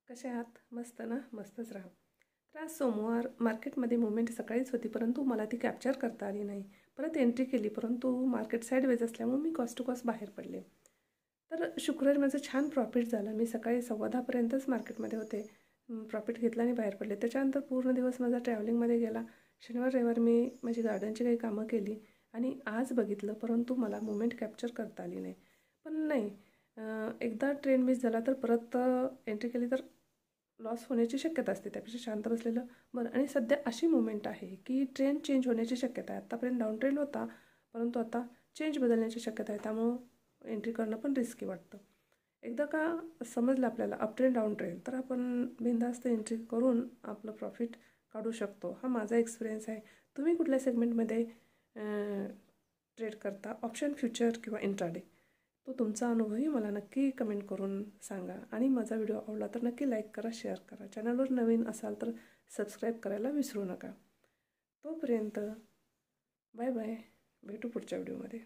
कसे आहात? मस्त ना? मस्तच राहा. तर आज सोमवार मार्केटमध्ये मुवमेंट सकाळीच होती, परंतु मला ती कॅप्चर करता आली नाही. परत एंट्री केली, परंतु मार्केट साईडवेज असल्यामुळे मी कॉस्ट टू कॉस्ट बाहेर पडले. तर शुक्रवारी माझं छान प्रॉफिट झालं. मी सकाळी 10:15पर्यंतच मार्केटमध्ये होते. प्रॉफिट घेतला आणि बाहेर पडले. त्याच्यानंतर पूर्ण दिवस माझा ट्रॅव्हलिंगमध्ये गेला. शनिवार रविवार मी माझी गार्डनची काही कामं केली आणि आज बघितलं, परंतु मला मुवमेंट कॅप्चर करता आली नाही. पण नाही, एकदा ट्रेंड मिस झाला तर परत एंट्री केली तर लॉस होण्याची शक्यता असते. त्यापेक्षा शांत बसलेलं बरं. आणि सध्या अशी मुवमेंट आहे की ट्रेंड चेंज होण्याची शक्यता आहे. आत्तापर्यंत डाऊन ट्रेंड होता, परंतु आता चेंज बदलण्याची शक्यता आहे. त्यामुळं एंट्री करणं पण रिस्की वाटतं. एकदा का समजलं आपल्याला अप ट्रेंड डाऊन ट्रेंड, तर आपण बिनधास्त एंट्री करून आपलं प्रॉफिट काढू शकतो. हा माझा एक्सपिरियन्स आहे. तुम्ही कुठल्या सेगमेंटमध्ये ट्रेड करता? ऑप्शन, फ्युचर किंवा इंट्राडे? तो तुमचा अनुभवही मला नक्की कमेंट करून सांगा. आणि माझा व्हिडिओ आवडला तर नक्की लाईक करा, शेअर करा. चॅनलवर नवीन असाल तर सबस्क्राईब करायला विसरू नका. तोपर्यंत बाय बाय. भेटू पुढच्या व्हिडिओमध्ये.